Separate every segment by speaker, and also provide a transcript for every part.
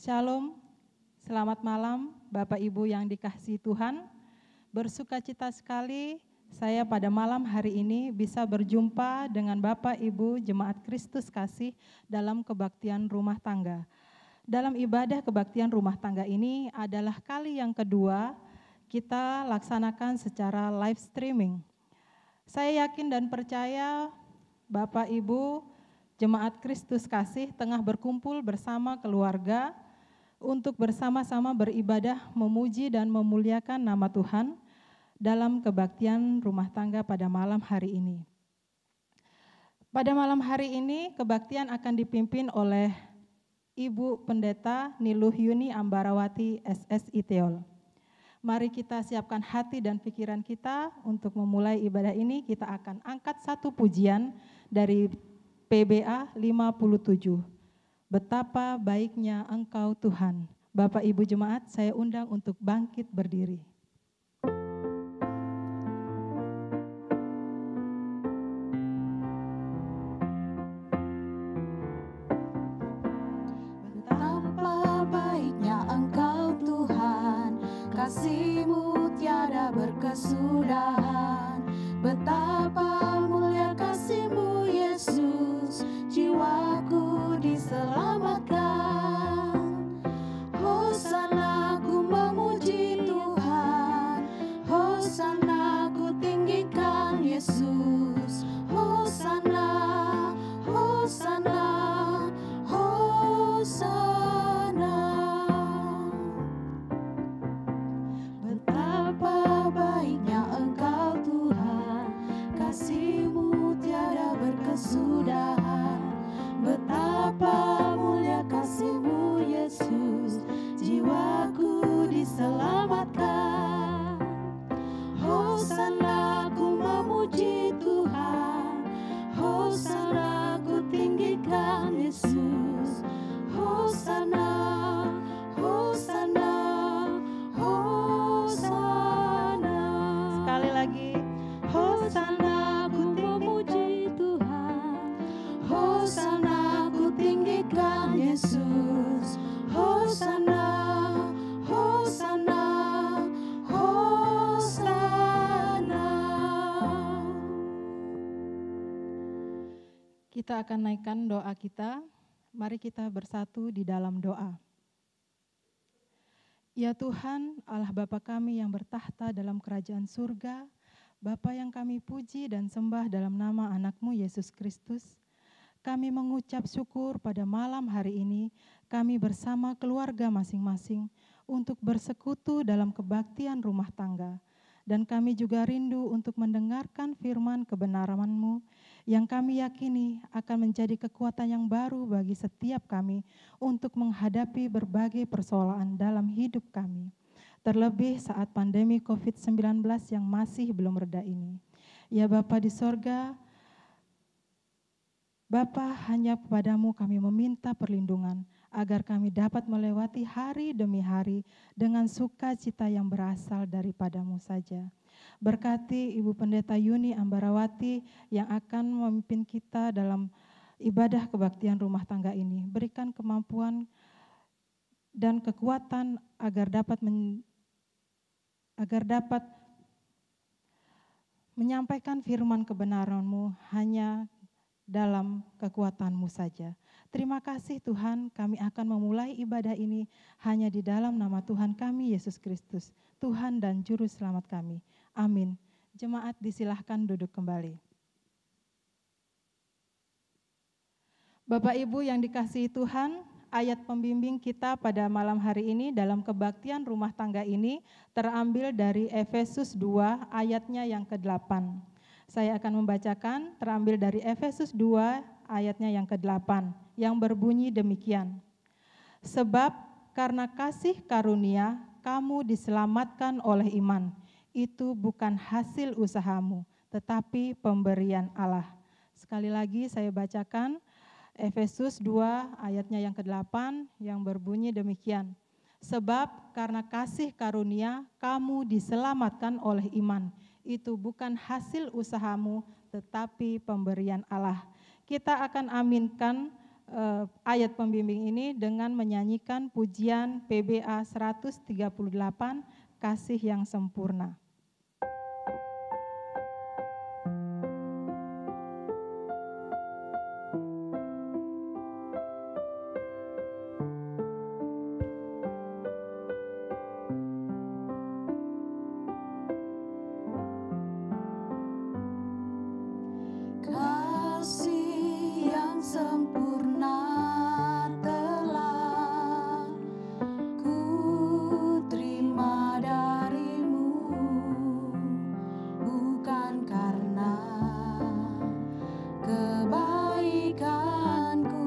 Speaker 1: Shalom, selamat malam Bapak Ibu yang dikasihi Tuhan. Bersukacita sekali saya pada malam hari ini bisa berjumpa dengan Bapak Ibu Jemaat Kristus Kasih dalam kebaktian rumah tangga. Dalam ibadah kebaktian rumah tangga ini adalah kali yang kedua kita laksanakan secara live streaming. Saya yakin dan percaya Bapak Ibu Jemaat Kristus Kasih tengah berkumpul bersama keluarga untuk bersama-sama beribadah, memuji dan memuliakan nama Tuhan dalam kebaktian rumah tangga pada malam hari ini. Pada malam hari ini kebaktian akan dipimpin oleh Ibu Pendeta Niluh Yuni Ambarawati SSI Teol. Mari kita siapkan hati dan pikiran kita untuk memulai ibadah ini. Kita akan angkat satu pujian dari PBA 57. Betapa baiknya Engkau Tuhan. Bapak Ibu Jemaat, saya undang untuk bangkit berdiri.
Speaker 2: Betapa baiknya Engkau Tuhan, kasih-Mu tiada berkesudahan. Betapa mulia kasih-Mu Yesus, jiwaku diselamatkan. Hosana ku memuji Tuhan, Hosana ku tinggikan Yesus. Hosana, Hosana, Hosana. Betapa baiknya Engkau Tuhan, kasih-Mu tiada berkesudahan. Betapa mulia kasih-Mu Yesus, jiwaku diselamatkan. Hosana ku memuji Tuhan, Hosana ku tinggikan Yesus. Hosana, Hosana, Hosana.
Speaker 1: Sekali lagi,
Speaker 2: Hosana ku memuji Tuhan, Hosana ku tinggikan Yesus. Hosana, Hosana, Hosana.
Speaker 1: kita akan naikkan doa kita. Mari kita bersatu di dalam doa. Ya Tuhan, Allah Bapa kami yang bertahta dalam kerajaan surga, Bapa yang kami puji dan sembah dalam nama anak-Mu Yesus Kristus, kami mengucap syukur pada malam hari ini, kami bersama keluarga masing-masing untuk bersekutu dalam kebaktian rumah tangga. Dan kami juga rindu untuk mendengarkan firman kebenaran-Mu yang kami yakini akan menjadi kekuatan yang baru bagi setiap kami untuk menghadapi berbagai persoalan dalam hidup kami. Terlebih saat pandemi COVID-19 yang masih belum reda ini. Ya Bapa di sorga, Bapa, hanya kepadamu kami meminta perlindungan agar kami dapat melewati hari demi hari dengan sukacita yang berasal daripadamu saja. Berkati Ibu Pendeta Yuni Ambarawati yang akan memimpin kita dalam ibadah kebaktian rumah tangga ini. Berikan kemampuan dan kekuatan agar dapat menyampaikan firman kebenaran-Mu hanya dalam kekuatan-Mu saja. Terima kasih Tuhan, kami akan memulai ibadah ini hanya di dalam nama Tuhan kami Yesus Kristus, Tuhan dan Juru Selamat kami. Amin. Jemaat disilahkan duduk kembali. Bapak Ibu yang dikasihi Tuhan, ayat pembimbing kita pada malam hari ini dalam kebaktian rumah tangga ini terambil dari Efesus 2 ayatnya yang ke-8. Saya akan membacakan terambil dari Efesus 2 ayatnya yang ke-8 yang berbunyi demikian. Sebab karena kasih karunia kamu diselamatkan oleh iman. Itu bukan hasil usahamu, tetapi pemberian Allah. Sekali lagi saya bacakan Efesus 2 ayatnya yang ke-8 yang berbunyi demikian. Sebab karena kasih karunia kamu diselamatkan oleh iman. Itu bukan hasil usahamu, tetapi pemberian Allah. Kita akan aminkan ayat pembimbing ini dengan menyanyikan pujian PBA 138, Kasih yang Sempurna.
Speaker 2: Kasih yang sempurna telah ku terima darimu, bukan karena kebaikanku,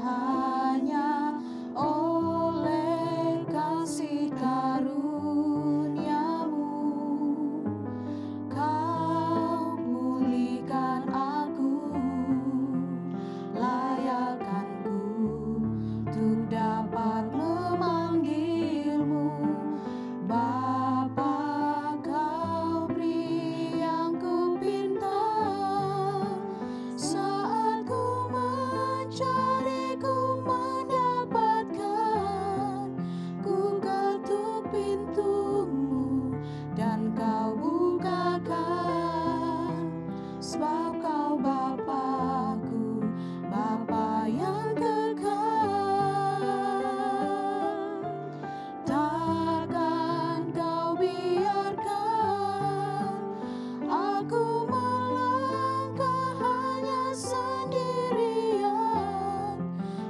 Speaker 2: hanya oleh kasih karuniamu kau pulihkan aku, layakkanku untuk dapat memanggilmu Bapa. Kau beri yang ku pinta, saat ku mencari ku mendapatkan, ku ketuk pintumu dan kau bukakan, sebab kau Bapakku, Bapa yang kekal. Takkan kau biarkan aku melangkah hanya sendirian,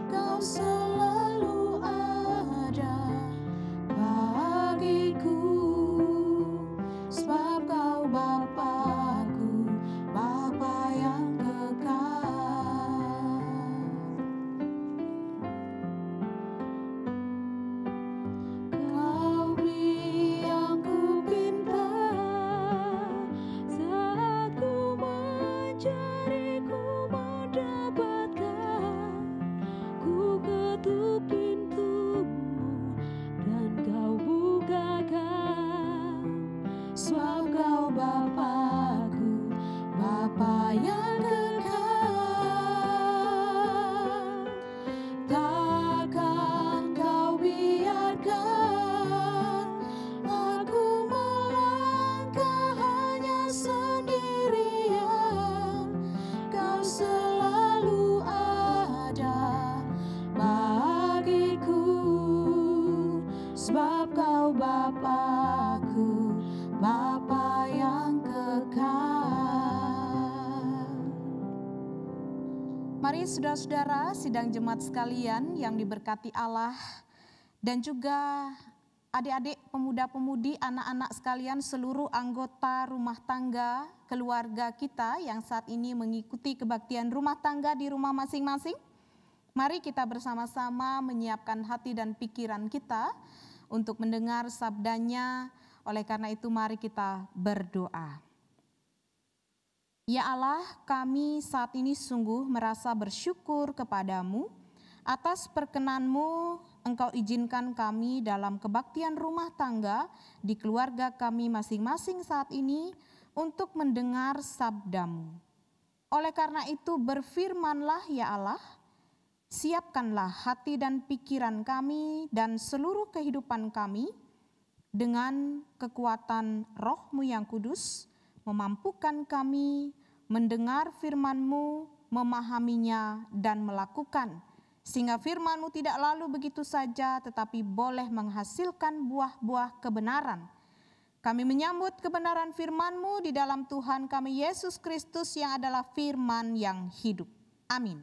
Speaker 2: kau selalu ada bagiku, sebab kau Bapakku, Bapa yang kekal. Kau beri yang ku pinta, saat ku mencari ku mendapatkan, ku ketuk pintumu dan kau bukakan, sebab kau Bapakku, Bapa yang kekal. Takkan kau biarkan aku melangkah hanya sendirian, kau selalu ada bagiku, sebab kau Bapakku, Bapa yang kekal. Mari saudara-saudara sidang jemaat sekalian yang diberkati Allah, dan juga adik-adik, pemuda-pemudi, anak-anak sekalian, seluruh anggota rumah tangga keluarga kita yang saat ini mengikuti kebaktian rumah tangga di rumah masing-masing. Mari kita bersama-sama menyiapkan hati dan pikiran kita untuk mendengar sabdanya. Oleh karena itu mari kita berdoa. Ya Allah, kami saat ini sungguh merasa bersyukur kepadamu atas perkenan-Mu. Engkau izinkan kami dalam kebaktian rumah tangga di keluarga kami masing-masing saat ini untuk mendengar sabda-Mu. Oleh karena itu berfirmanlah ya Allah, siapkanlah hati dan pikiran kami dan seluruh kehidupan kami dengan kekuatan Roh-Mu yang kudus, memampukan kami mendengar firman-Mu, memahaminya dan melakukan, sehingga firman-Mu tidak lalu begitu saja tetapi boleh menghasilkan buah-buah kebenaran. Kami menyambut kebenaran firman-Mu di dalam Tuhan kami Yesus Kristus yang adalah firman yang hidup. Amin.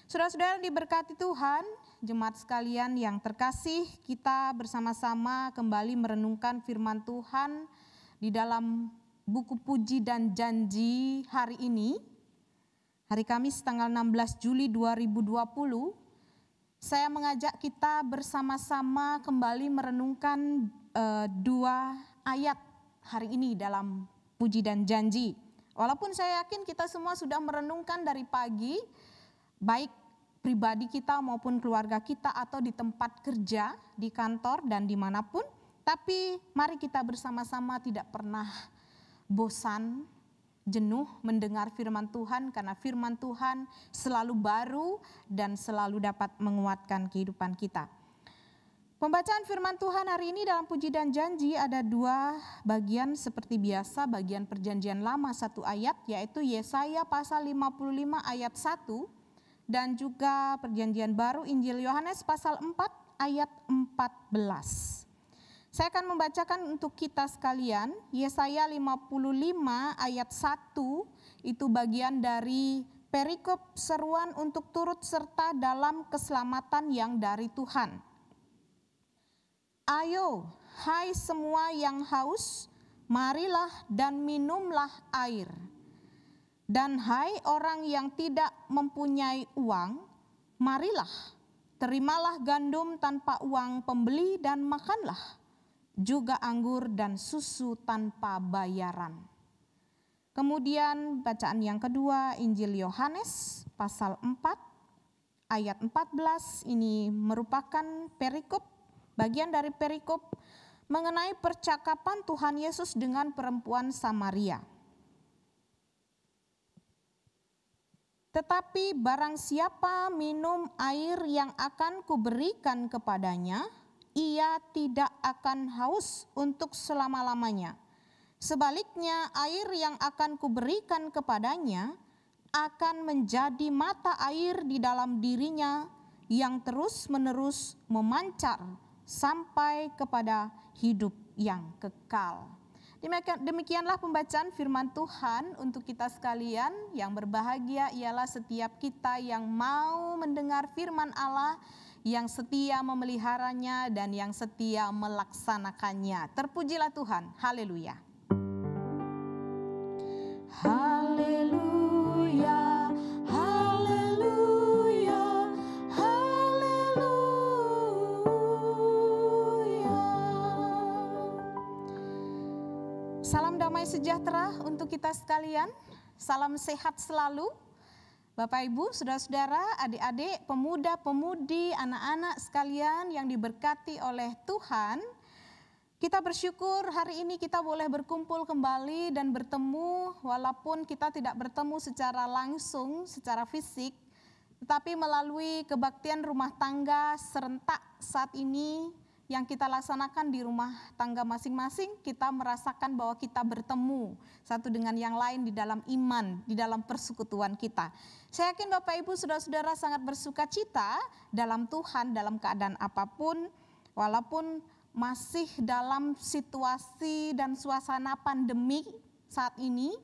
Speaker 2: Saudara-saudara diberkati Tuhan, jemaat sekalian yang terkasih, kita bersama-sama kembali merenungkan firman Tuhan di dalam buku Puji dan Janji hari ini, hari Kamis tanggal 16 Juli 2020, saya mengajak kita bersama-sama kembali merenungkan dua ayat hari ini dalam Puji dan Janji. Walaupun saya yakin kita semua sudah merenungkan dari pagi, baik pribadi kita maupun keluarga kita atau di tempat kerja, di kantor dan dimanapun, tapi mari kita bersama-sama tidak pernah bosan jenuh mendengar firman Tuhan, karena firman Tuhan selalu baru dan selalu dapat menguatkan kehidupan kita. Pembacaan firman Tuhan hari ini dalam Puji dan Janji ada 2 bagian seperti biasa. Bagian Perjanjian Lama 1 ayat, yaitu Yesaya pasal 55 ayat 1, dan juga Perjanjian Baru Injil Yohanes pasal 4 ayat 14. Saya akan membacakan untuk kita sekalian. Yesaya 55 ayat 1 itu bagian dari perikop seruan untuk turut serta dalam keselamatan yang dari Tuhan. Ayo, hai semua yang haus, marilah dan minumlah air. Dan hai orang yang tidak mempunyai uang, marilah, terimalah gandum tanpa uang pembeli dan makanlah, juga anggur dan susu tanpa bayaran. Kemudian bacaan yang kedua, Injil Yohanes pasal 4 ayat 14, ini merupakan perikop, bagian dari perikop mengenai percakapan Tuhan Yesus dengan perempuan Samaria. Tetapi barang siapa minum air yang akan kuberikan kepadanya, ia tidak akan haus untuk selama-lamanya. Sebaliknya, air yang akan kuberikan kepadanya akan menjadi mata air di dalam dirinya yang terus-menerus memancar sampai kepada hidup yang kekal. Demikianlah pembacaan firman Tuhan untuk kita sekalian. Yang berbahagia ialah setiap kita yang mau mendengar firman Allah, yang setia memeliharanya dan yang setia melaksanakannya. Terpujilah Tuhan. Haleluya. Haleluya. Salam damai sejahtera untuk kita sekalian, salam sehat selalu. Bapak Ibu, saudara-saudara, adik-adik, pemuda-pemudi, anak-anak sekalian yang diberkati oleh Tuhan. Kita bersyukur hari ini kita boleh berkumpul kembali dan bertemu, walaupun kita tidak bertemu secara langsung, secara fisik, tetapi melalui kebaktian rumah tangga serentak saat ini yang kita laksanakan di rumah tangga masing-masing, kita merasakan bahwa kita bertemu satu dengan yang lain di dalam iman, di dalam persekutuan kita. Saya yakin Bapak Ibu saudara-saudara sangat bersuka cita dalam Tuhan dalam keadaan apapun, walaupun masih dalam situasi dan suasana pandemi saat ini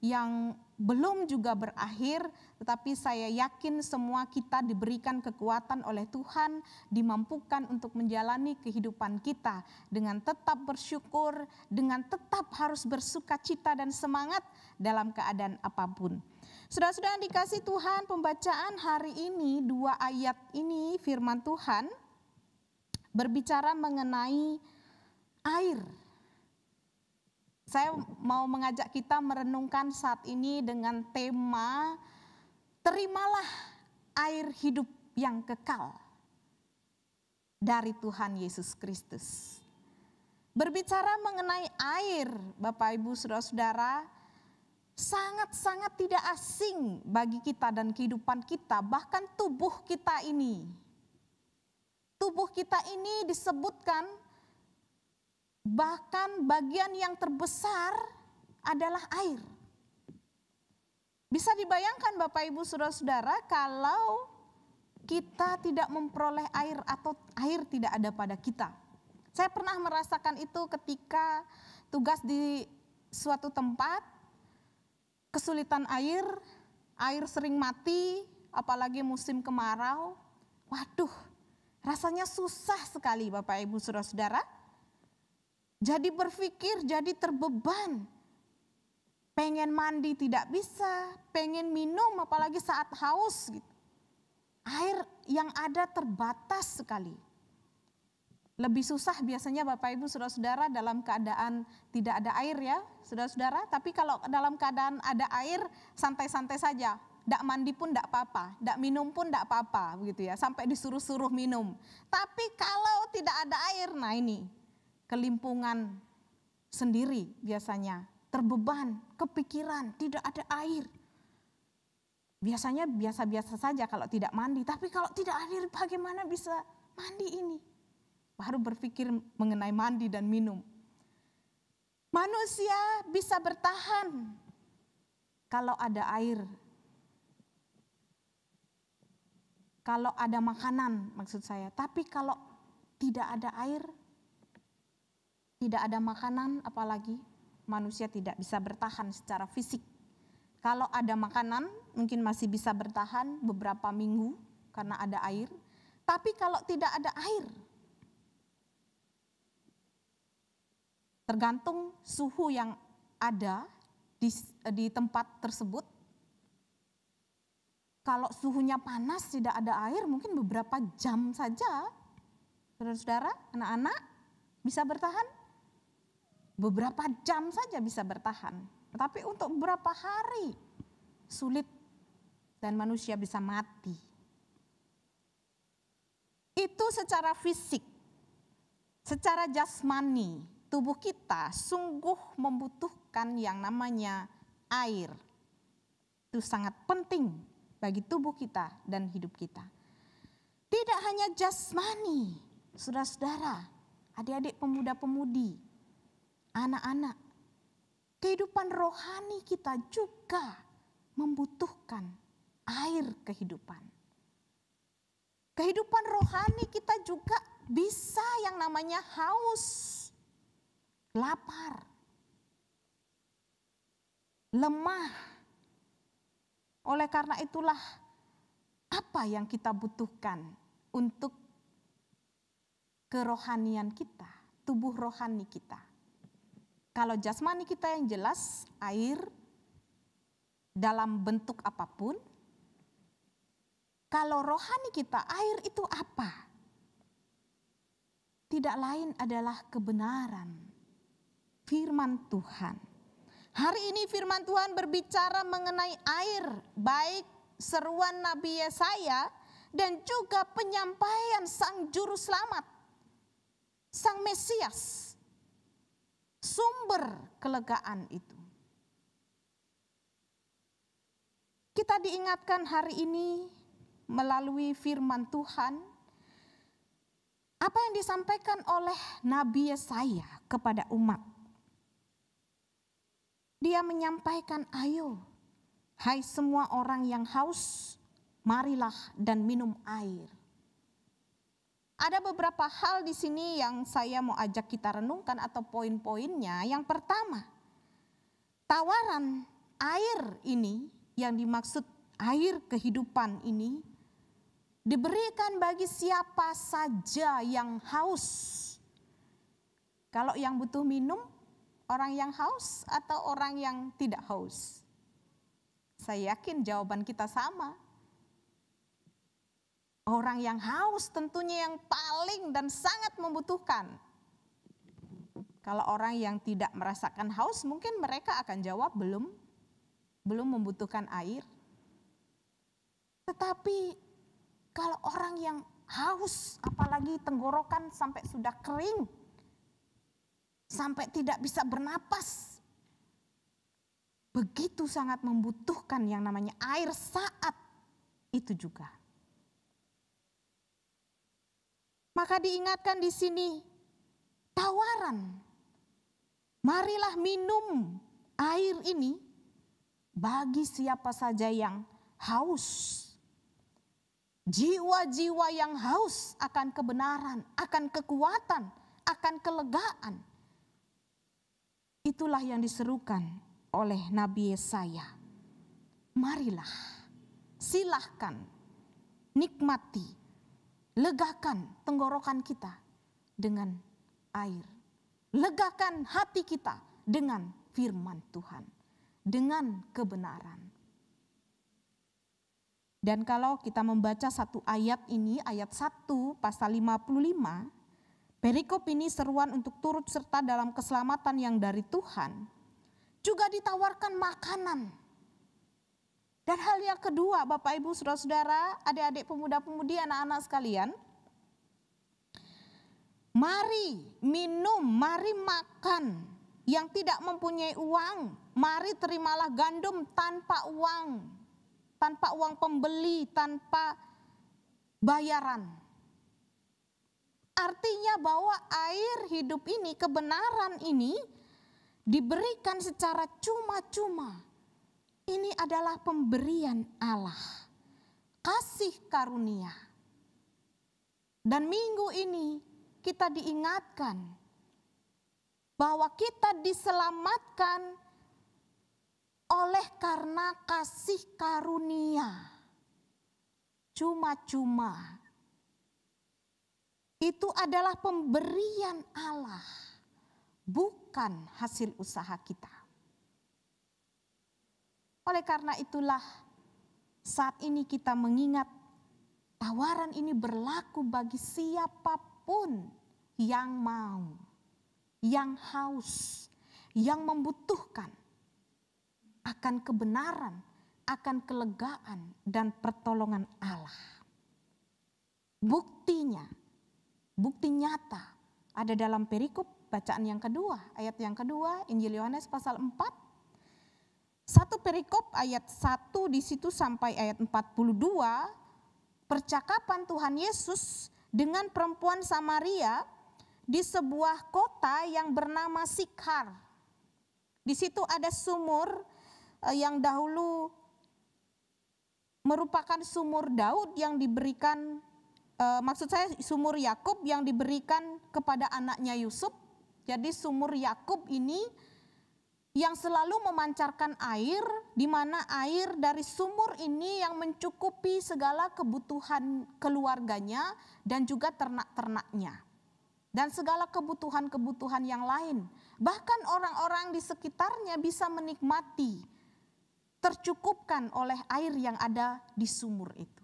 Speaker 2: yang belum juga berakhir, tetapi saya yakin semua kita diberikan kekuatan oleh Tuhan, dimampukan untuk menjalani kehidupan kita dengan tetap bersyukur, dengan tetap harus bersuka cita dan semangat dalam keadaan apapun. Saudara-saudara yang dikasihi Tuhan, pembacaan hari ini 2 ayat ini firman Tuhan berbicara mengenai air. Saya mau mengajak kita merenungkan saat ini dengan tema terimalah air hidup yang kekal dari Tuhan Yesus Kristus. Berbicara mengenai air, Bapak Ibu saudara-saudara, sangat-sangat tidak asing bagi kita dan kehidupan kita, bahkan tubuh kita ini. Tubuh kita ini disebutkan bahkan bagian yang terbesar adalah air. Bisa dibayangkan Bapak Ibu saudara-saudara kalau kita tidak memperoleh air atau air tidak ada pada kita. Saya pernah merasakan itu ketika tugas di suatu tempat, kesulitan air sering mati, apalagi musim kemarau. Waduh, rasanya susah sekali Bapak Ibu saudara-saudara. Jadi berpikir, jadi terbeban. Pengen mandi tidak bisa, pengen minum apalagi saat haus gitu. Air yang ada terbatas sekali. Lebih susah biasanya Bapak Ibu saudara-saudara dalam keadaan tidak ada air ya saudara-saudara. Tapi kalau dalam keadaan ada air santai-santai saja. Ndak mandi pun ndak apa-apa, ndak minum pun ndak apa-apa begitu ya. Sampai disuruh-suruh minum. Tapi kalau tidak ada air, nah ini kelimpungan sendiri biasanya terbeban, kepikiran, tidak ada air. Biasanya biasa-biasa saja kalau tidak mandi, tapi kalau tidak air bagaimana bisa mandi ini? Baru berpikir mengenai mandi dan minum. Manusia bisa bertahan kalau ada air. Kalau ada makanan maksud saya. Tapi kalau tidak ada air, tidak ada makanan, apalagi manusia tidak bisa bertahan secara fisik. Kalau ada makanan mungkin masih bisa bertahan beberapa minggu karena ada air. Tapi kalau tidak ada air, tergantung suhu yang ada di tempat tersebut. Kalau suhunya panas tidak ada air mungkin beberapa jam saja. Saudara-saudara, anak-anak bisa bertahan. Beberapa jam saja bisa bertahan. Tetapi untuk beberapa hari sulit dan manusia bisa mati. Itu secara fisik. Secara jasmani, tubuh kita sungguh membutuhkan yang namanya air. Itu sangat penting bagi tubuh kita dan hidup kita. Tidak hanya jasmani, saudara-saudara, adik-adik pemuda-pemudi, anak-anak. Kehidupan rohani kita juga membutuhkan air kehidupan. Kehidupan rohani kita juga bisa yang namanya haus, lapar, lemah. Oleh karena itulah apa yang kita butuhkan untuk kerohanian kita, tubuh rohani kita. Kalau jasmani kita yang jelas, air dalam bentuk apapun. Kalau rohani kita, air itu apa? Tidak lain adalah kebenaran, firman Tuhan. Hari ini firman Tuhan berbicara mengenai air, baik seruan Nabi Yesaya dan juga penyampaian Sang Juru Selamat, Sang Mesias. Sumber kelegaan itu. Kita diingatkan hari ini melalui firman Tuhan, apa yang disampaikan oleh Nabi Yesaya kepada umat. Dia menyampaikan, ayo, hai semua orang yang haus, marilah dan minum air. Ada beberapa hal di sini yang saya mau ajak kita renungkan atau poin-poinnya. Yang pertama, tawaran air ini yang dimaksud air kehidupan ini diberikan bagi siapa saja yang haus. Kalau yang butuh minum, orang yang haus atau orang yang tidak haus? Saya yakin jawaban kita sama. Orang yang haus tentunya yang paling dan sangat membutuhkan. Kalau orang yang tidak merasakan haus mungkin mereka akan jawab belum membutuhkan air. Tetapi kalau orang yang haus, apalagi tenggorokan sampai sudah kering, sampai tidak bisa bernapas, begitu sangat membutuhkan yang namanya air saat itu juga. Maka diingatkan di sini tawaran, marilah minum air ini bagi siapa saja yang haus. Jiwa-jiwa yang haus akan kebenaran, akan kekuatan, akan kelegaan. Itulah yang diserukan oleh Nabi Yesaya. Marilah, silahkan, nikmati, legakan tenggorokan kita dengan air. Legakan hati kita dengan firman Tuhan, dengan kebenaran. Dan kalau kita membaca satu ayat ini, ayat 1 pasal 55, perikop ini seruan untuk turut serta dalam keselamatan yang dari Tuhan, juga ditawarkan makanan. Dan hal yang kedua, Bapak Ibu Saudara-saudara, adik-adik pemuda-pemudi, anak-anak sekalian, mari minum, mari makan yang tidak mempunyai uang, mari terimalah gandum tanpa uang pembeli, tanpa bayaran. Artinya bahwa air hidup ini, kebenaran ini diberikan secara cuma-cuma. Ini adalah pemberian Allah, kasih karunia. Dan minggu ini kita diingatkan bahwa kita diselamatkan oleh karena kasih karunia. Cuma-cuma. Itu adalah pemberian Allah, bukan hasil usaha kita. Oleh karena itulah saat ini kita mengingat tawaran ini berlaku bagi siapapun yang mau, yang haus, yang membutuhkan akan kebenaran, akan kelegaan dan pertolongan Allah. Buktinya, bukti nyata ada dalam perikop bacaan yang kedua, ayat yang kedua, Injil Yohanes pasal 4. Satu perikop ayat 1 di situ sampai ayat 42, percakapan Tuhan Yesus dengan perempuan Samaria di sebuah kota yang bernama Sikhar. Di situ ada sumur yang dahulu merupakan sumur Daud yang diberikan, maksud saya sumur Yakub yang diberikan kepada anaknya Yusuf. Jadi sumur Yakub ini yang selalu memancarkan air, di mana air dari sumur ini yang mencukupi segala kebutuhan keluarganya dan juga ternak-ternaknya. Dan segala kebutuhan-kebutuhan yang lain. Bahkan orang-orang di sekitarnya bisa menikmati, tercukupkan oleh air yang ada di sumur itu.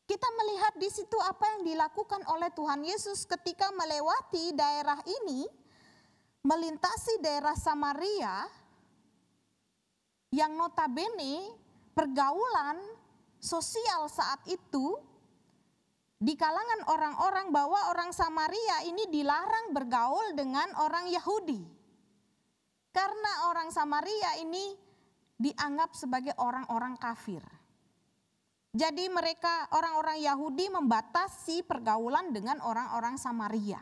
Speaker 2: Kita melihat di situ apa yang dilakukan oleh Tuhan Yesus ketika melewati daerah ini, melintasi daerah Samaria, yang notabene pergaulan sosial saat itu, di kalangan orang-orang bahwa orang Samaria ini dilarang bergaul dengan orang Yahudi. Karena orang Samaria ini dianggap sebagai orang-orang kafir. Jadi mereka orang-orang Yahudi membatasi pergaulan dengan orang-orang Samaria.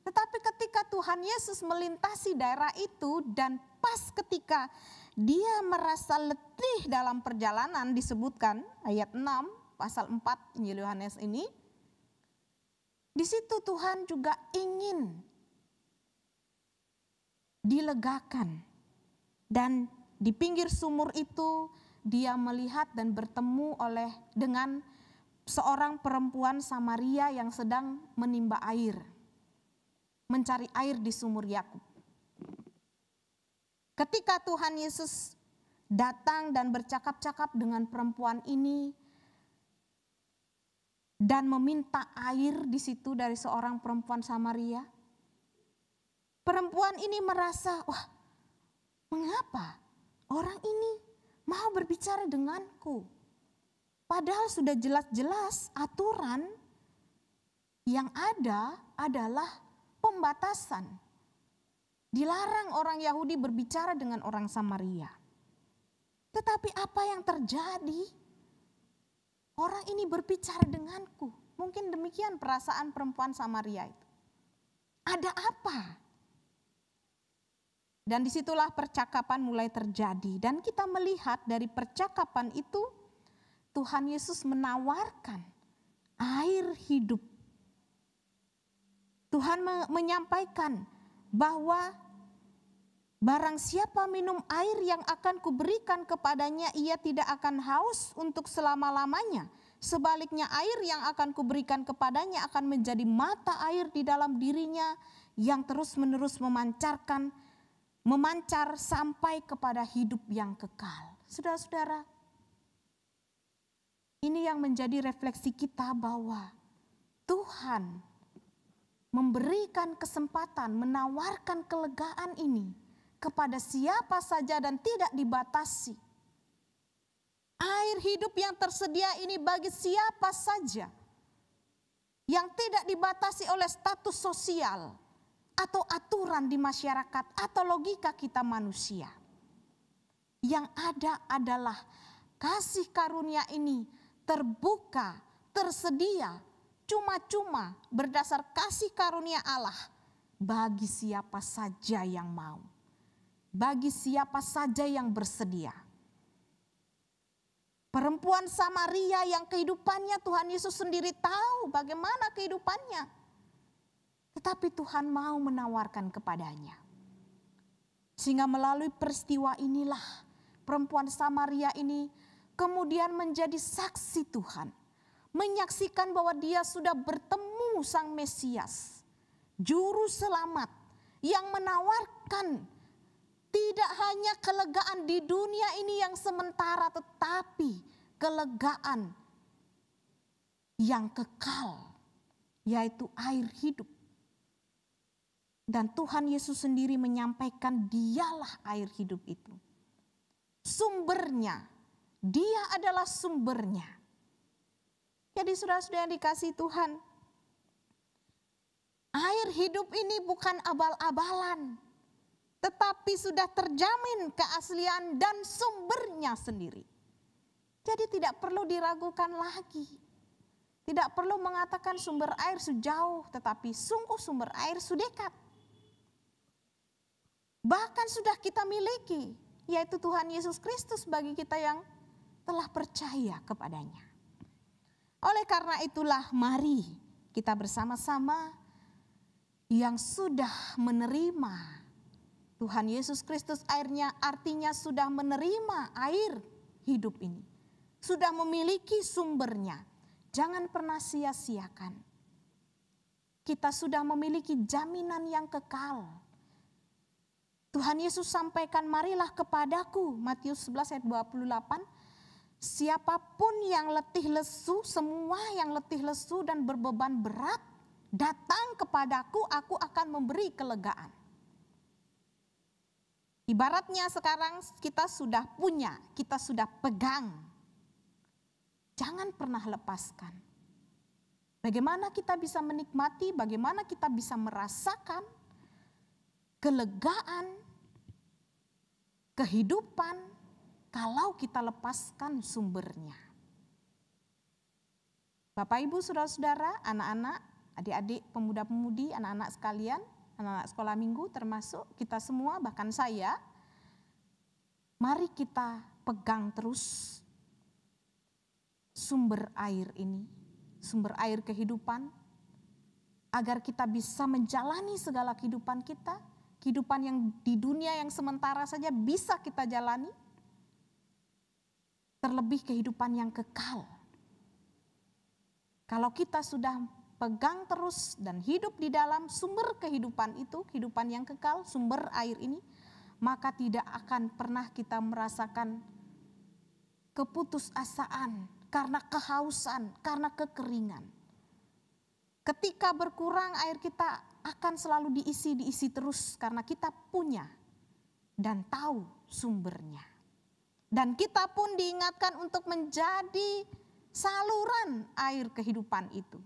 Speaker 2: Tetapi ketika Tuhan Yesus melintasi daerah itu dan pas ketika dia merasa letih dalam perjalanan, disebutkan ayat 6 pasal 4 Injil Yohanes ini, di situ Tuhan juga ingin dilegakan. Dan di pinggir sumur itu dia melihat dan bertemu dengan seorang perempuan Samaria yang sedang menimba air, mencari air di sumur Yakub. Ketika Tuhan Yesus datang dan bercakap-cakap dengan perempuan ini dan meminta air di situ dari seorang perempuan Samaria, perempuan ini merasa, wah, mengapa orang ini mau berbicara denganku? Padahal sudah jelas-jelas aturan yang ada adalah pembatasan. Dilarang orang Yahudi berbicara dengan orang Samaria. Tetapi apa yang terjadi? Orang ini berbicara denganku. Mungkin demikian perasaan perempuan Samaria itu. Ada apa? Dan disitulah percakapan mulai terjadi. Dan kita melihat dari percakapan itu, Tuhan Yesus menawarkan air hidup. Tuhan menyampaikan bahwa barang siapa minum air yang akan kuberikan kepadanya, ia tidak akan haus untuk selama-lamanya. Sebaliknya air yang akan kuberikan kepadanya akan menjadi mata air di dalam dirinya yang terus-menerus memancar sampai kepada hidup yang kekal. Saudara-saudara, ini yang menjadi refleksi kita bahwa Tuhan memberikan kesempatan, menawarkan kelegaan ini kepada siapa saja dan tidak dibatasi. Air hidup yang tersedia ini bagi siapa saja, yang tidak dibatasi oleh status sosial, atau aturan di masyarakat atau logika kita manusia. Yang ada adalah kasih karunia ini terbuka, tersedia, cuma-cuma berdasar kasih karunia Allah bagi siapa saja yang mau, bagi siapa saja yang bersedia. Perempuan Samaria yang kehidupannya Tuhan Yesus sendiri tahu bagaimana kehidupannya, tetapi Tuhan mau menawarkan kepadanya. Sehingga melalui peristiwa inilah perempuan Samaria ini kemudian menjadi saksi Tuhan. Menyaksikan bahwa dia sudah bertemu Sang Mesias, Juru Selamat yang menawarkan tidak hanya kelegaan di dunia ini yang sementara, tetapi kelegaan yang kekal, yaitu air hidup. Dan Tuhan Yesus sendiri menyampaikan dialah air hidup itu. Sumbernya, dia adalah sumbernya. Jadi saudara-saudara yang dikasihi Tuhan, air hidup ini bukan abal-abalan, tetapi sudah terjamin keaslian dan sumbernya sendiri. Jadi tidak perlu diragukan lagi. Tidak perlu mengatakan sumber air sejauh, tetapi sungguh sumber air sudekat. Bahkan sudah kita miliki, yaitu Tuhan Yesus Kristus bagi kita yang telah percaya kepadanya. Oleh karena itulah mari kita bersama-sama yang sudah menerima Tuhan Yesus Kristus, airnya artinya sudah menerima air hidup ini. Sudah memiliki sumbernya. Jangan pernah sia-siakan. Kita sudah memiliki jaminan yang kekal. Tuhan Yesus sampaikan, marilah kepadaku, Matius 11 ayat 28. Siapapun yang letih lesu, semua yang letih lesu dan berbeban berat, datang kepadaku, aku akan memberi kelegaan. Ibaratnya sekarang kita sudah punya, kita sudah pegang. Jangan pernah lepaskan. Bagaimana kita bisa menikmati, bagaimana kita bisa merasakan kelegaan, kehidupan, kalau kita lepaskan sumbernya. Bapak, Ibu, saudara-saudara, anak-anak, adik-adik, pemuda-pemudi, anak-anak sekalian, anak-anak sekolah minggu termasuk kita semua, bahkan saya, mari kita pegang terus sumber air ini, sumber air kehidupan, agar kita bisa menjalani segala kehidupan kita, kehidupan yang di dunia yang sementara saja bisa kita jalani, terlebih kehidupan yang kekal. Kalau kita sudah pegang terus dan hidup di dalam sumber kehidupan itu, kehidupan yang kekal, sumber air ini, maka tidak akan pernah kita merasakan keputusasaan karena kehausan, karena kekeringan. Ketika berkurang air kita akan selalu diisi terus karena kita punya dan tahu sumbernya. Dan kita pun diingatkan untuk menjadi saluran air kehidupan itu.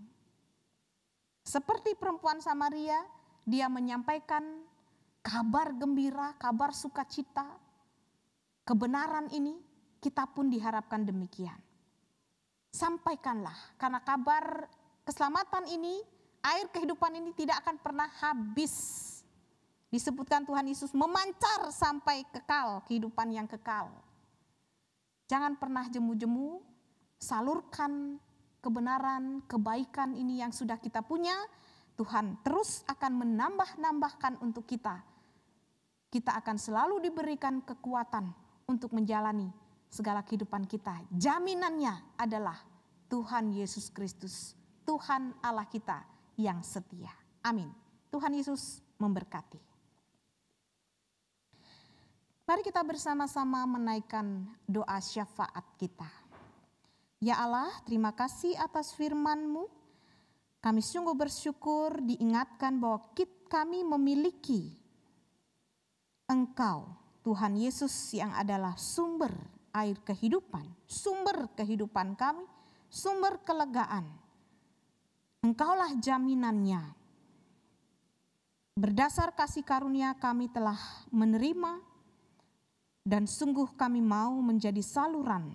Speaker 2: Seperti perempuan Samaria, dia menyampaikan kabar gembira, kabar sukacita, kebenaran ini, kita pun diharapkan demikian. Sampaikanlah, karena kabar keselamatan ini, air kehidupan ini tidak akan pernah habis. Disebutkan Tuhan Yesus memancar sampai kekal, kehidupan yang kekal. Jangan pernah jemu-jemu, salurkan kebenaran, kebaikan ini yang sudah kita punya. Tuhan terus akan menambah-nambahkan untuk kita. Kita akan selalu diberikan kekuatan untuk menjalani segala kehidupan kita. Jaminannya adalah Tuhan Yesus Kristus, Tuhan Allah kita yang setia. Amin. Tuhan Yesus memberkati. Mari kita bersama-sama menaikkan doa syafaat kita. Ya Allah, terima kasih atas firman-Mu. Kami sungguh bersyukur diingatkan bahwa kami memiliki Engkau, Tuhan Yesus, yang adalah sumber air kehidupan, sumber kehidupan kami, sumber kelegaan. Engkaulah jaminannya. Berdasar kasih karunia kami telah menerima, dan sungguh kami mau menjadi saluran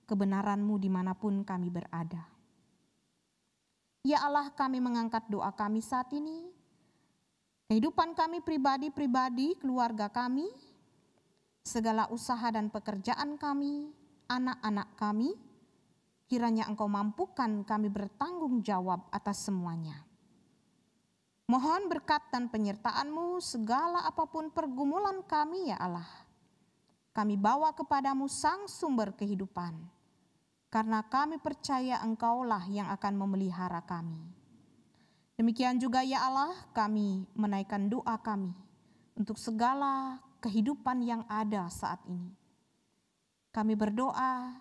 Speaker 2: kebenaran-Mu dimanapun kami berada. Ya Allah, kami mengangkat doa kami saat ini, kehidupan kami pribadi-pribadi, keluarga kami, segala usaha dan pekerjaan kami, anak-anak kami, kiranya Engkau mampukan kami bertanggung jawab atas semuanya. Mohon berkat dan penyertaan-Mu segala apapun pergumulan kami ya Allah. Kami bawa kepadamu sang sumber kehidupan. Karena kami percaya Engkaulah yang akan memelihara kami. Demikian juga ya Allah, kami menaikkan doa kami untuk segala kehidupan yang ada saat ini. Kami berdoa,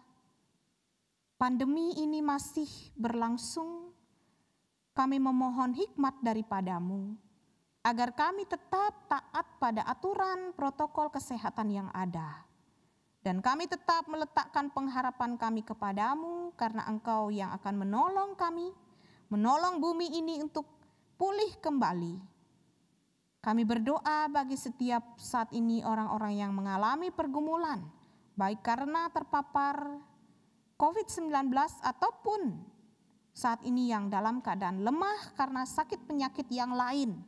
Speaker 2: pandemi ini masih berlangsung. Kami memohon hikmat daripadamu, agar kami tetap taat pada aturan protokol kesehatan yang ada. Dan kami tetap meletakkan pengharapan kami kepadamu, karena Engkau yang akan menolong kami, menolong bumi ini untuk pulih kembali. Kami berdoa bagi setiap saat ini orang-orang yang mengalami pergumulan, baik karena terpapar COVID-19 ataupun saat ini yang dalam keadaan lemah karena sakit penyakit yang lain.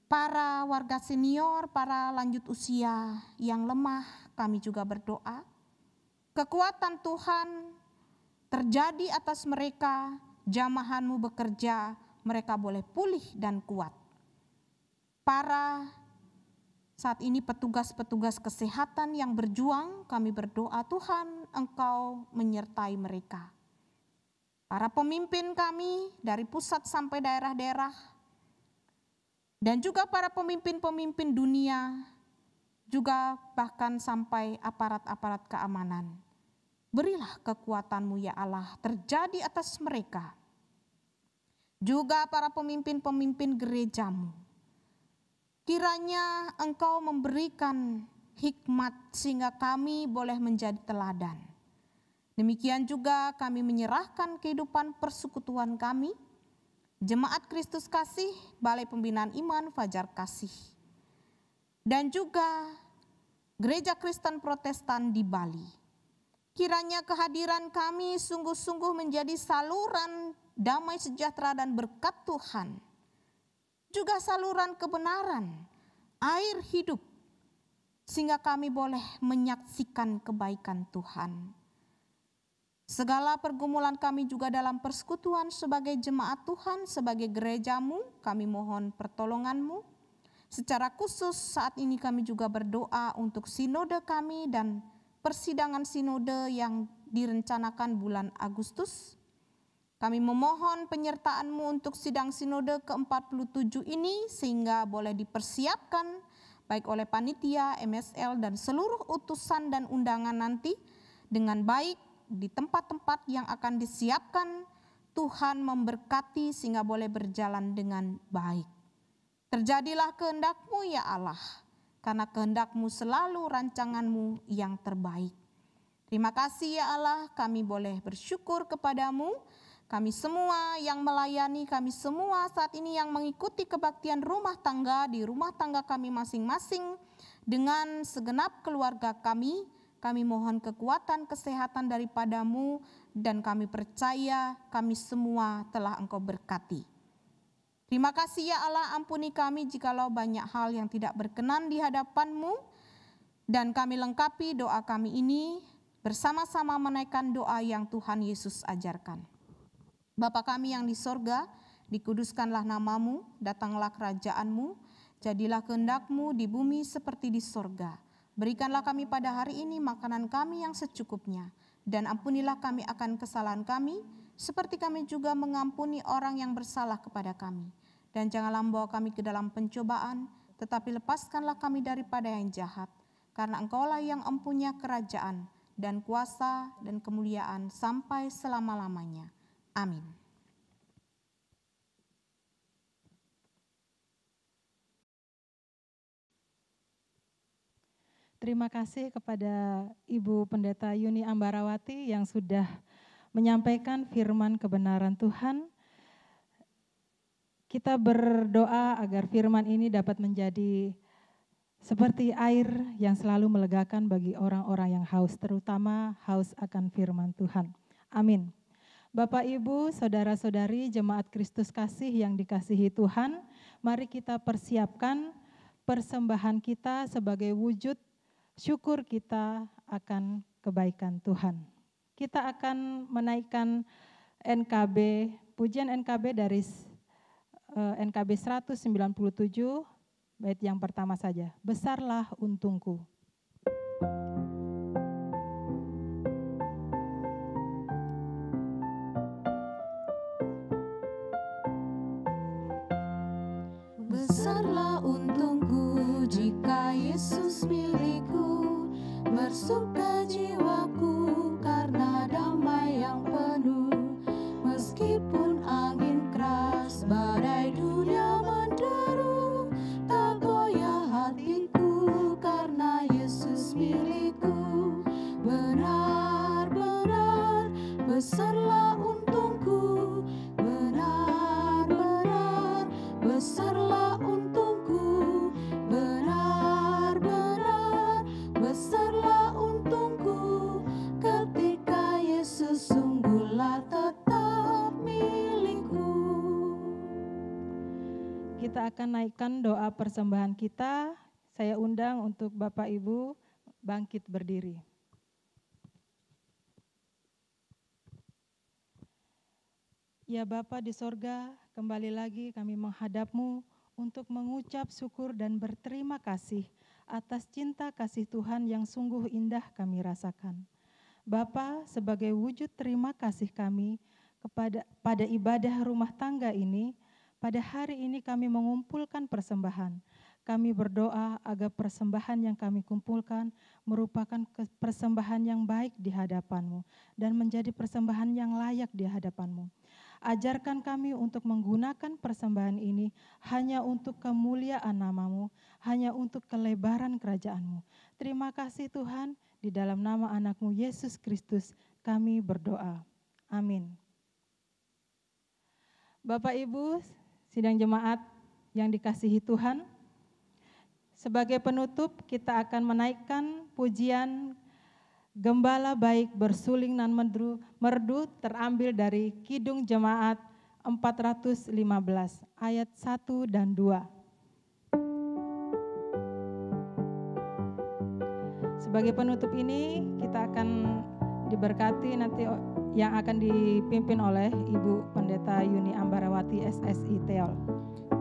Speaker 2: Para warga senior, para lanjut usia yang lemah, kami juga berdoa. Kekuatan Tuhan terjadi atas mereka, jamahan-Mu bekerja, mereka boleh pulih dan kuat. Para saat ini petugas-petugas kesehatan yang berjuang, kami berdoa Tuhan, Engkau menyertai mereka. Para pemimpin kami dari pusat sampai daerah-daerah, dan juga para pemimpin-pemimpin dunia, juga bahkan sampai aparat-aparat keamanan. Berilah kekuatan-Mu ya Allah terjadi atas mereka. Juga para pemimpin-pemimpin gereja-Mu. Kiranya Engkau memberikan hikmat sehingga kami boleh menjadi teladan. Demikian juga kami menyerahkan kehidupan persekutuan kami, Jemaat Kristus Kasih, Balai Pembinaan Iman Fajar Kasih, dan juga Gereja Kristen Protestan di Bali. Kiranya kehadiran kami sungguh-sungguh menjadi saluran damai sejahtera dan berkat Tuhan, juga saluran kebenaran, air hidup, sehingga kami boleh menyaksikan kebaikan Tuhan. Segala pergumulan kami juga dalam persekutuan sebagai jemaat Tuhan, sebagai gereja-Mu, kami mohon pertolongan-Mu. Secara khusus saat ini kami juga berdoa untuk sinode kami dan persidangan sinode yang direncanakan bulan Agustus. Kami memohon penyertaan-Mu untuk sidang sinode ke-47 ini sehingga boleh dipersiapkan baik oleh panitia, MSL, dan seluruh utusan dan undangan nanti dengan baik. Di tempat-tempat yang akan disiapkan, Tuhan memberkati sehingga boleh berjalan dengan baik. Terjadilah kehendak-Mu ya Allah, karena kehendak-Mu selalu rancangan-Mu yang terbaik. Terima kasih ya Allah, kami boleh bersyukur kepadamu. Kami semua yang melayani, kami semua saat ini yang mengikuti kebaktian rumah tangga di rumah tangga kami masing-masing dengan segenap keluarga kami. Kami mohon kekuatan kesehatan daripadamu dan kami percaya kami semua telah Engkau berkati. Terima kasih ya Allah, ampuni kami jikalau banyak hal yang tidak berkenan di hadapan-Mu, dan kami lengkapi doa kami ini bersama-sama menaikkan doa yang Tuhan Yesus ajarkan. Bapa kami yang di sorga, dikuduskanlah nama-Mu, datanglah kerajaan-Mu, jadilah kehendak-Mu di bumi seperti di sorga. Berikanlah kami pada hari ini makanan kami yang secukupnya, dan ampunilah kami akan kesalahan kami, seperti kami juga mengampuni orang yang bersalah kepada kami. Dan janganlah membawa kami ke dalam pencobaan, tetapi lepaskanlah kami daripada yang jahat, karena Engkaulah yang empunya kerajaan, dan kuasa, dan kemuliaan sampai selama-lamanya. Amin.
Speaker 1: Terima kasih kepada Ibu Pendeta Yuni Ambarawati yang sudah menyampaikan firman kebenaran Tuhan. Kita berdoa agar firman ini dapat menjadi seperti air yang selalu melegakan bagi orang-orang yang haus, terutama haus akan firman Tuhan. Amin. Bapak, Ibu, saudara-saudari, jemaat Kristus kasih yang dikasihi Tuhan, mari kita persiapkan persembahan kita sebagai wujud syukur kita akan kebaikan Tuhan. Kita akan menaikkan NKB, pujian NKB dari NKB 197, bait yang pertama saja. Besarlah untungku.
Speaker 2: Besarlah untungku jika Yesus milikku, bersuka jiwaku karena damai yang penuh. Meskipun angin keras, badai dunia menderu, tak goyah hatiku karena Yesus milikku. Benar-benar besarlah untungku, benar-benar besarlah untungku, benar-benar besarlah untungku, ketika Yesus sungguhlah tetap milikku.
Speaker 1: Kita akan naikkan doa persembahan kita. Saya undang untuk Bapak Ibu bangkit berdiri. Ya Bapa di sorga, kembali lagi kami menghadap-Mu untuk mengucap syukur dan berterima kasih atas cinta kasih Tuhan yang sungguh indah kami rasakan. Bapa, sebagai wujud terima kasih kami pada ibadah rumah tangga ini, pada hari ini kami mengumpulkan persembahan. Kami berdoa agar persembahan yang kami kumpulkan merupakan persembahan yang baik di hadapan-Mu dan menjadi persembahan yang layak di hadapan-Mu. Ajarkan kami untuk menggunakan persembahan ini hanya untuk kemuliaan nama-Mu, hanya untuk kelebaran kerajaan-Mu. Terima kasih Tuhan, di dalam nama anak-Mu Yesus Kristus kami berdoa. Amin. Bapak Ibu, sidang jemaat yang dikasihi Tuhan, sebagai penutup kita akan menaikkan pujian Gembala baik bersuling nan merdu terambil dari Kidung Jemaat 415 ayat 1 dan 2. Sebagai penutup ini kita akan diberkati nanti yang akan dipimpin oleh Ibu Pendeta Yuni Ambarawati SSI Teol.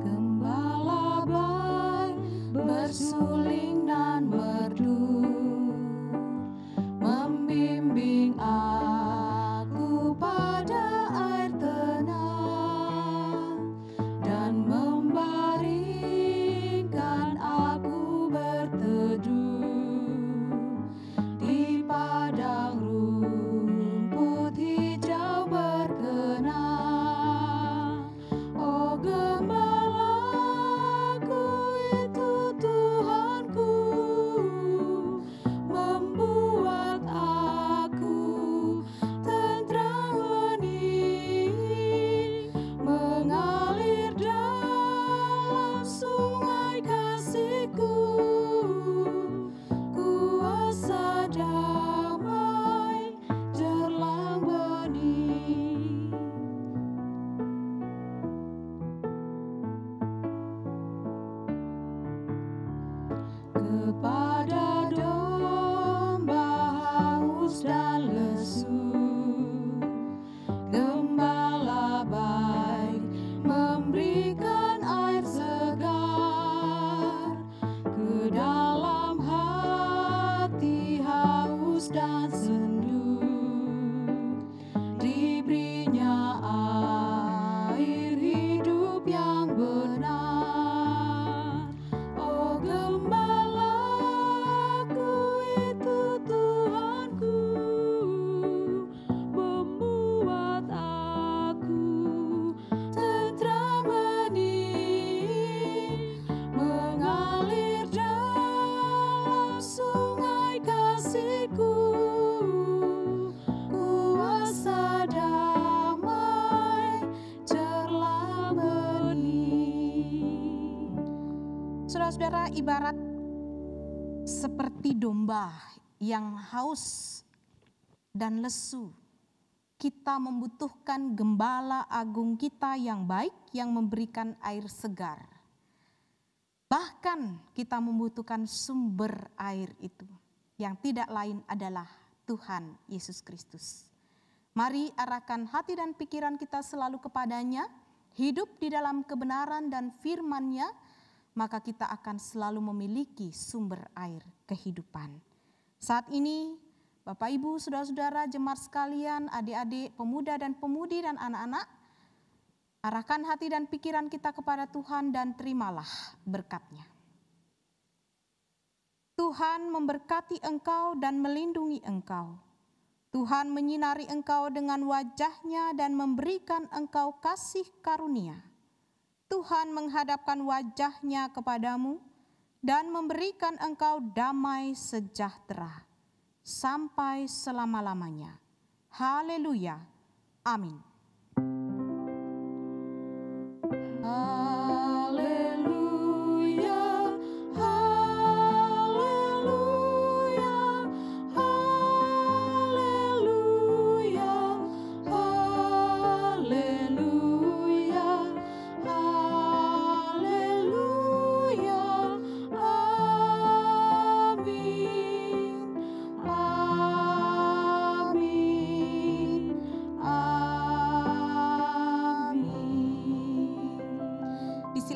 Speaker 2: Gembala baik bersuling nan merdu, membimbing aku pada air tenang dan membaringkan aku berteduh di padang rumput hijau berkenang. Oh gembalaku itu Tuhanku, membuat aku Saudara-saudara, ibarat seperti domba yang haus dan lesu, kita membutuhkan gembala agung kita yang baik yang memberikan air segar. Bahkan kita membutuhkan sumber air itu yang tidak lain adalah Tuhan Yesus Kristus. Mari arahkan hati dan pikiran kita selalu kepadanya, hidup di dalam kebenaran dan firman-Nya, maka kita akan selalu memiliki sumber air kehidupan. Saat ini, Bapak, Ibu, Saudara-saudara, jemaat sekalian, adik-adik, pemuda dan pemudi dan anak-anak, arahkan hati dan pikiran kita kepada Tuhan dan terimalah berkat-Nya. Tuhan memberkati engkau dan melindungi engkau. Tuhan menyinari engkau dengan wajah-Nya dan memberikan engkau kasih karunia. Tuhan menghadapkan wajah-Nya kepadamu dan memberikan engkau damai sejahtera sampai selama-lamanya. Haleluya. Amin.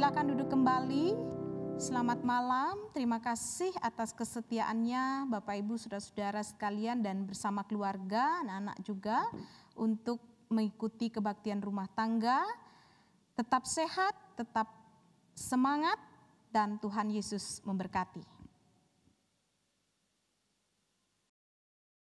Speaker 2: Silakan duduk kembali. Selamat malam. Terima kasih atas kesetiaannya Bapak Ibu Saudara-saudara sekalian dan bersama keluarga, anak-anak juga untuk mengikuti kebaktian rumah tangga. Tetap sehat, tetap semangat dan Tuhan Yesus memberkati.